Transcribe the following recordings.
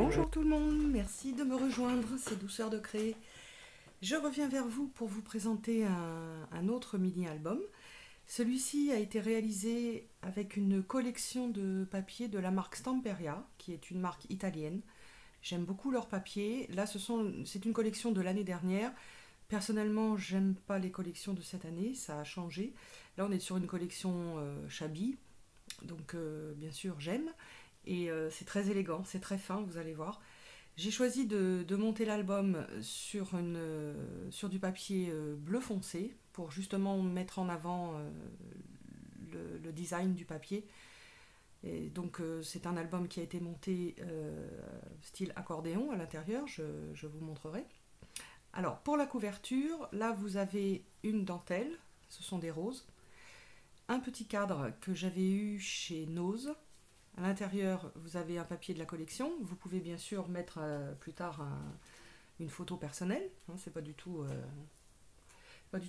Bonjour tout le monde, merci de me rejoindre, c'est Douceur de Créer. Je reviens vers vous pour vous présenter un autre mini-album. Celui-ci a été réalisé avec une collection de papiers de la marque Stamperia, qui est une marque italienne. J'aime beaucoup leurs papiers. Là, c'est une collection de l'année dernière. Personnellement, j'aime pas les collections de cette année, ça a changé. Là, on est sur une collection Chabi, donc bien sûr, j'aime. Et c'est très élégant, c'est très fin, vous allez voir. J'ai choisi de monter l'album sur du papier bleu foncé pour justement mettre en avant le design du papier. Et donc c'est un album qui a été monté style accordéon à l'intérieur, je vous montrerai. Alors pour la couverture, là vous avez une dentelle, ce sont des roses, un petit cadre que j'avais eu chez Nose. À l'intérieur, vous avez un papier de la collection. Vous pouvez bien sûr mettre plus tard une photo personnelle. Hein, c'est pas du tout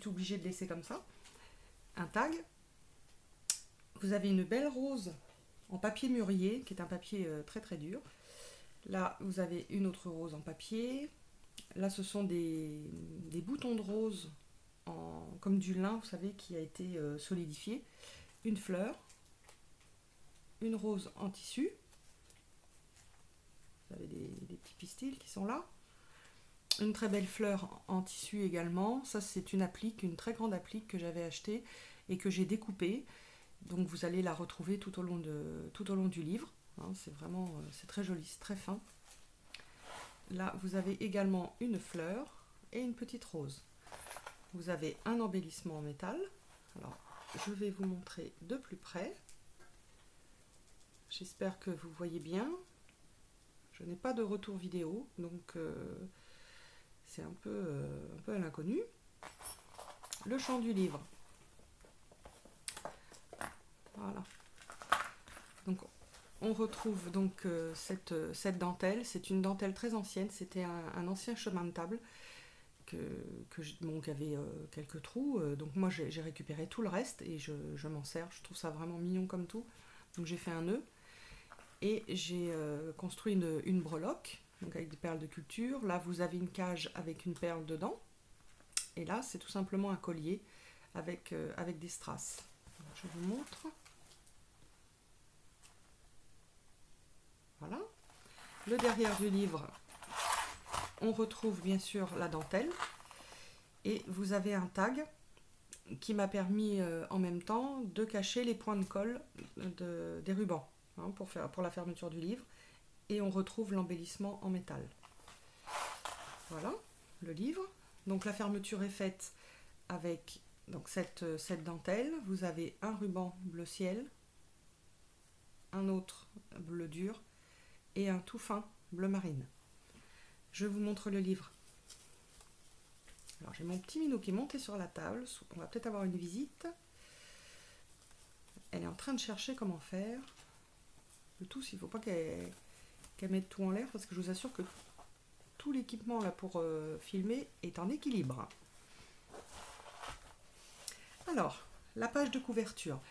obligé de laisser comme ça. Un tag. Vous avez une belle rose en papier mûrier, qui est un papier très très dur. Là, vous avez une autre rose en papier. Là, ce sont des boutons de rose comme du lin, vous savez, qui a été solidifié. Une fleur. Une rose en tissu. Vous avez des petits pistils qui sont là. Une très belle fleur en tissu également. Ça, c'est une applique, une très grande applique que j'avais achetée et que j'ai découpée. Donc vous allez la retrouver tout au long du livre. Hein, c'est très joli, c'est très fin. Là, vous avez également une fleur et une petite rose. Vous avez un embellissement en métal. Alors, je vais vous montrer de plus près. J'espère que vous voyez bien. Je n'ai pas de retour vidéo, donc c'est un peu à l'inconnu. Le champ du livre. Voilà. Donc on retrouve donc cette dentelle. C'est une dentelle très ancienne. C'était un ancien chemin de table qui avait quelques trous. Donc moi j'ai récupéré tout le reste et je m'en sers. Je trouve ça vraiment mignon comme tout. Donc j'ai fait un nœud. Et j'ai construit une breloque, donc avec des perles de culture. Là, vous avez une cage avec une perle dedans. Et là, c'est tout simplement un collier avec des strass. Donc, je vous montre. Voilà. Le derrière du livre, on retrouve bien sûr la dentelle. Et vous avez un tag qui m'a permis en même temps de cacher les points de colle des rubans. Hein, pour la fermeture du livre, et on retrouve l'embellissement en métal. Voilà le livre. Donc la fermeture est faite avec donc cette dentelle. Vous avez un ruban bleu ciel, un autre bleu dur et un tout fin bleu marine. Je vous montre le livre. Alors j'ai mon petit minou qui est monté sur la table. On va peut-être avoir une visite. Elle est en train de chercher comment faire. Le tout, il ne faut pas qu'elle mette tout en l'air, parce que je vous assure que tout l'équipement là pour filmer est en équilibre. Alors, la page de couverture.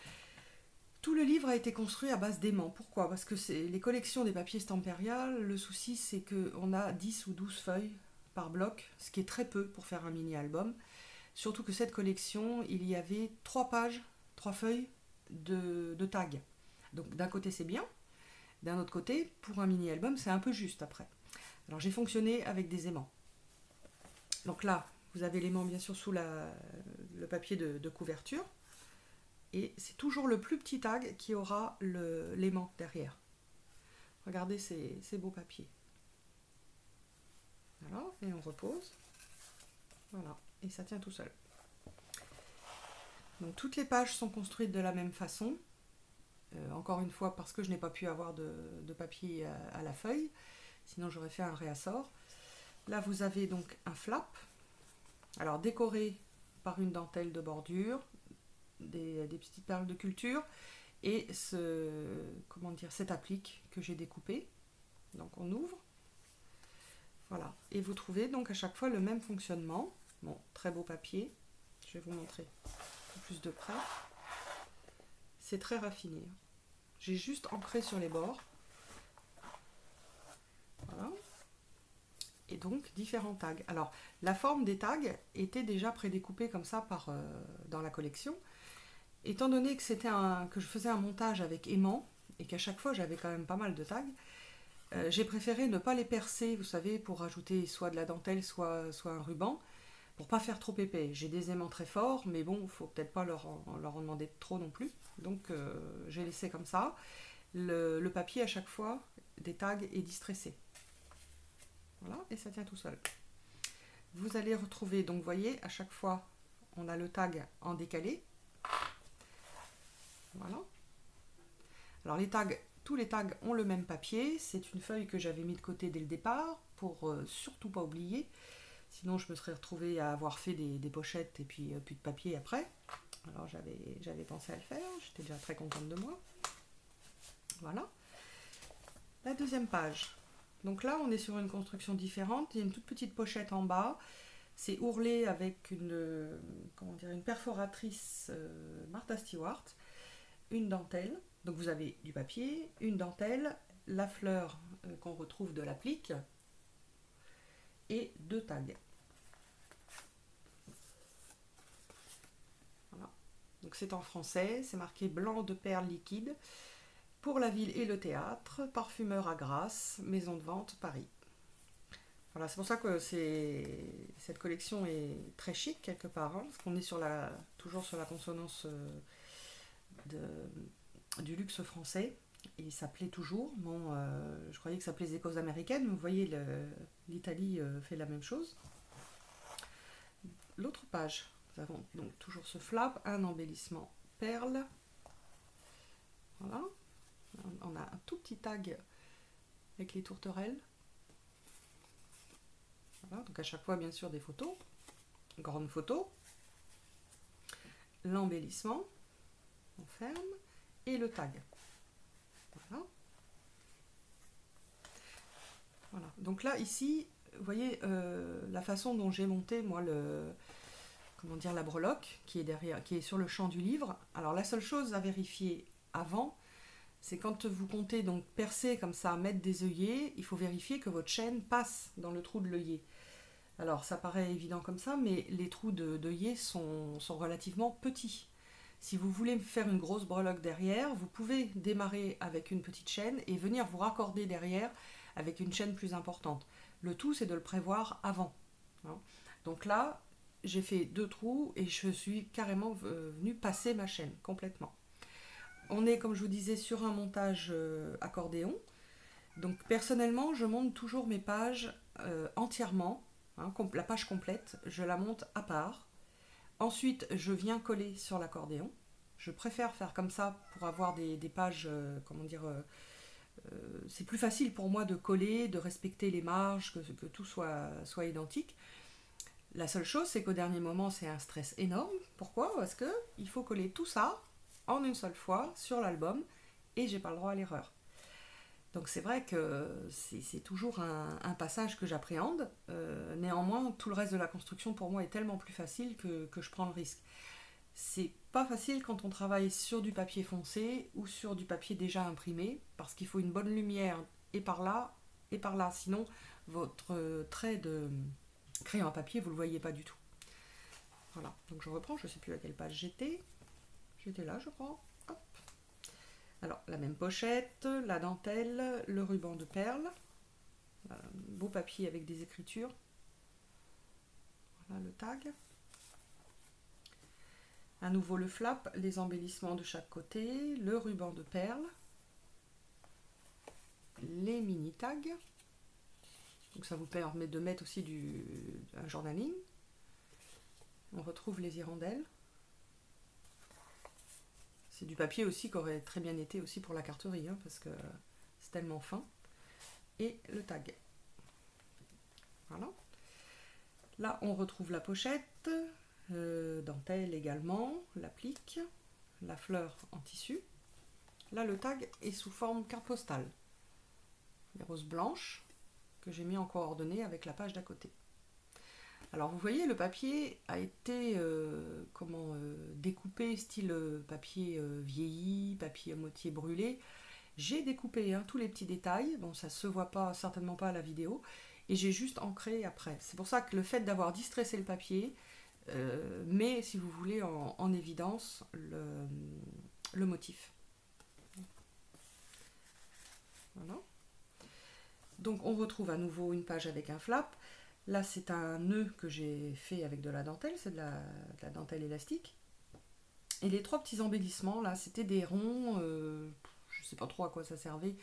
Tout le livre a été construit à base d'aimants. Pourquoi? Parce que c'est les collections des papiers Stamperia, le souci c'est qu'on a 10 ou 12 feuilles par bloc, ce qui est très peu pour faire un mini-album. Surtout que cette collection, il y avait 3 pages, 3 feuilles de tags. Donc d'un côté c'est bien. D'un autre côté, pour un mini-album, c'est un peu juste après. Alors j'ai fonctionné avec des aimants. Donc là, vous avez l'aimant bien sûr sous le papier de couverture. Et c'est toujours le plus petit tag qui aura l'aimant derrière. Regardez ces beaux papiers. Voilà, et on repose. Voilà, et ça tient tout seul. Donc toutes les pages sont construites de la même façon. Encore une fois, parce que je n'ai pas pu avoir de papier à la feuille, sinon j'aurais fait un réassort. Là, vous avez donc un flap, alors décoré par une dentelle de bordure, des petites perles de culture, et cette applique que j'ai découpée. Donc on ouvre, voilà, et vous trouvez donc à chaque fois le même fonctionnement. Bon, très beau papier, je vais vous montrer un peu plus de près. C'est très raffiné. J'ai juste ancré sur les bords. Voilà. et donc différents tags. Alors, la forme des tags était déjà prédécoupée comme ça dans la collection. Étant donné que que je faisais un montage avec aimant, et qu'à chaque fois j'avais quand même pas mal de tags, j'ai préféré ne pas les percer, vous savez, pour rajouter soit de la dentelle, soit un ruban, pour pas faire trop épais. J'ai des aimants très forts, mais bon, faut peut-être pas leur en demander trop non plus. Donc j'ai laissé comme ça. Le papier à chaque fois des tags est distressé. Voilà, et ça tient tout seul. Vous allez retrouver, donc vous voyez, à chaque fois, on a le tag en décalé. Voilà. Alors tous les tags ont le même papier. C'est une feuille que j'avais mis de côté dès le départ pour surtout pas oublier. Sinon, je me serais retrouvée à avoir fait des pochettes et puis plus de papier après. Alors, j'avais pensé à le faire. J'étais déjà très contente de moi. Voilà. La deuxième page. Donc là, on est sur une construction différente. Il y a une toute petite pochette en bas. C'est ourlé avec une perforatrice Martha Stewart, une dentelle. Donc vous avez du papier, une dentelle, la fleur qu'on retrouve de l'applique et 2 tags. Voilà. Donc c'est en français, c'est marqué blanc de perles liquides pour la ville et le théâtre, parfumeur à Grasse, maison de vente Paris. Voilà, c'est pour ça que cette collection est très chic quelque part, hein, parce qu'on est toujours sur la consonance du luxe français, et ça plaît toujours. Bon, je croyais que ça plaisait qu'aux américaines, mais vous voyez, l'Italie fait la même chose. L'autre page, nous avons donc toujours ce flap, un embellissement perle. Voilà, on a un tout petit tag avec les tourterelles. Voilà, donc à chaque fois, bien sûr, des photos, grande photo, l'embellissement, on ferme, et le tag. Voilà. Voilà. Donc là, ici, vous voyez la façon dont j'ai monté, moi, la breloque qui est derrière, qui est sur le champ du livre. Alors la seule chose à vérifier avant, c'est quand vous comptez donc percer comme ça, mettre des œillets, il faut vérifier que votre chaîne passe dans le trou de l'œillet. Alors ça paraît évident comme ça, mais les trous d'œillet sont relativement petits. Si vous voulez faire une grosse breloque derrière, vous pouvez démarrer avec une petite chaîne et venir vous raccorder derrière avec une chaîne plus importante. Le tout, c'est de le prévoir avant. Donc là, j'ai fait 2 trous et je suis carrément venue passer ma chaîne complètement. On est, comme je vous disais, sur un montage accordéon. Donc personnellement, je monte toujours mes pages entièrement, la page complète, je la monte à part. Ensuite, je viens coller sur l'accordéon. Je préfère faire comme ça pour avoir des pages, c'est plus facile pour moi de coller, de respecter les marges, que tout soit identique. La seule chose, c'est qu'au dernier moment, c'est un stress énorme. Pourquoi? Parce qu'il faut coller tout ça en une seule fois sur l'album et j'ai pas le droit à l'erreur. Donc c'est vrai que c'est toujours un passage que j'appréhende. Néanmoins, tout le reste de la construction pour moi est tellement plus facile que je prends le risque. C'est pas facile quand on travaille sur du papier foncé ou sur du papier déjà imprimé, parce qu'il faut une bonne lumière et par là, sinon votre trait de crayon à papier, vous le voyez pas du tout. Voilà, donc je reprends, je sais plus à quelle page j'étais. J'étais là, je crois. Hop. Alors, la même pochette, la dentelle, le ruban de perles, un beau papier avec des écritures. Voilà le tag. À nouveau le flap, les embellissements de chaque côté, le ruban de perles, les mini tags. Donc ça vous permet de mettre aussi un journaling. On retrouve les hirondelles. C'est du papier aussi qui aurait très bien été aussi pour la carterie, parce que c'est tellement fin. Et le tag. Voilà. Là, on retrouve la pochette, dentelle également, l'applique, la fleur en tissu. Là, le tag est sous forme carte postale. Les roses blanches que j'ai mis en coordonnées avec la page d'à côté. Alors vous voyez, le papier a été découpé style papier vieilli, papier à moitié brûlé. J'ai découpé tous les petits détails, bon ça se voit pas certainement pas à la vidéo, et j'ai juste ancré après. C'est pour ça que le fait d'avoir distressé le papier met, si vous voulez, en évidence le motif. Voilà. Donc on retrouve à nouveau une page avec un flap. Là c'est un nœud que j'ai fait avec de la dentelle, c'est de la dentelle élastique. Et les 3 petits embellissements là, c'était des ronds, je sais pas trop à quoi ça servait.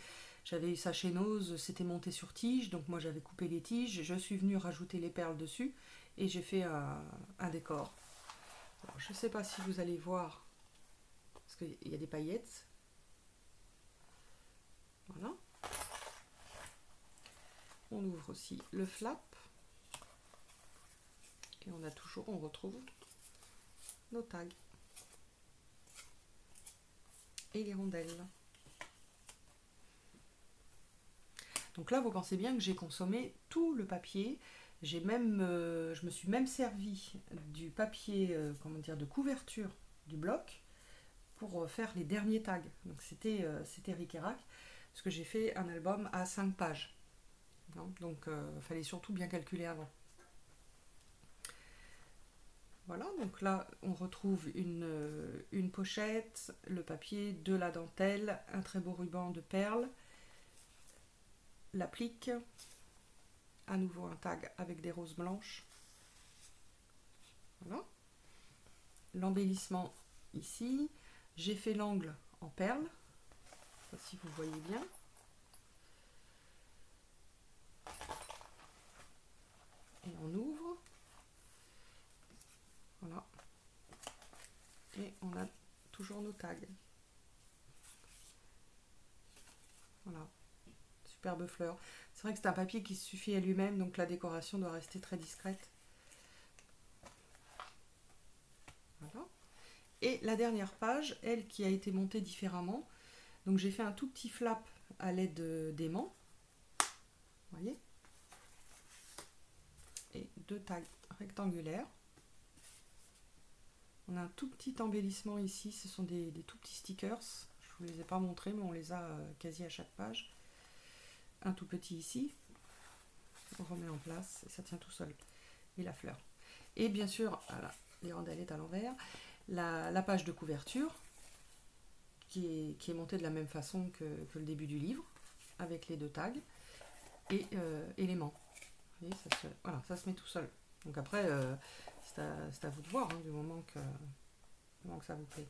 J'avais eu ça chez Nose, c'était monté sur tige, donc moi j'avais coupé les tiges, je suis venue rajouter les perles dessus et j'ai fait un décor. Alors, je sais pas si vous allez voir, parce qu'il y a des paillettes. Voilà. On ouvre aussi le flap. Et on retrouve nos tags. Et les rondelles. Donc là, vous pensez bien que j'ai consommé tout le papier. Je me suis même servi du papier, comment dire, de couverture du bloc pour faire les derniers tags. Donc c'était ric et rac, parce que j'ai fait un album à 5 pages. Donc il fallait surtout bien calculer avant. Voilà, donc là on retrouve une pochette, le papier, de la dentelle, un très beau ruban de perles, l'applique, à nouveau un tag avec des roses blanches. Voilà. L'embellissement ici, j'ai fait l'angle en perles, si vous voyez bien. Et on ouvre. Voilà. Et on a toujours nos tags. Voilà. Superbe fleur. C'est vrai que c'est un papier qui suffit à lui-même, donc la décoration doit rester très discrète. Voilà. Et la dernière page, elle qui a été montée différemment. Donc j'ai fait un tout petit flap à l'aide d'aimants. Vous voyez? Et 2 tags rectangulaires. On a un tout petit embellissement ici, ce sont des tout petits stickers. Je ne vous les ai pas montrés, mais on les a quasi à chaque page. Un tout petit ici. On remet en place et ça tient tout seul. Et la fleur. Et bien sûr, voilà, les rondelles est à l'envers. La page de couverture qui est montée de la même façon que le début du livre, avec les 2 tags et éléments. Vous voyez, voilà, ça se met tout seul. Donc après, c'est à vous de voir, hein, du moment que ça vous plaît.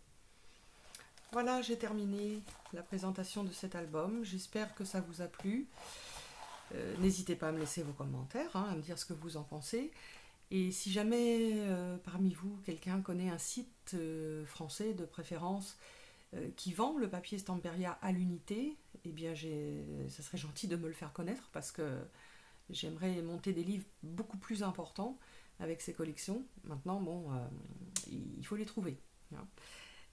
Voilà, j'ai terminé la présentation de cet album. J'espère que ça vous a plu. N'hésitez pas à me laisser vos commentaires, hein, à me dire ce que vous en pensez. Et si jamais parmi vous, quelqu'un connaît un site français de préférence qui vend le papier Stamperia à l'unité, eh bien ça serait gentil de me le faire connaître parce que j'aimerais monter des livres beaucoup plus importants avec ces collections. Maintenant, bon, il faut les trouver. Hein.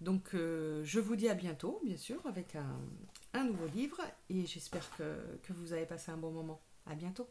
Donc, je vous dis à bientôt, bien sûr, avec un nouveau livre et j'espère que vous avez passé un bon moment. À bientôt.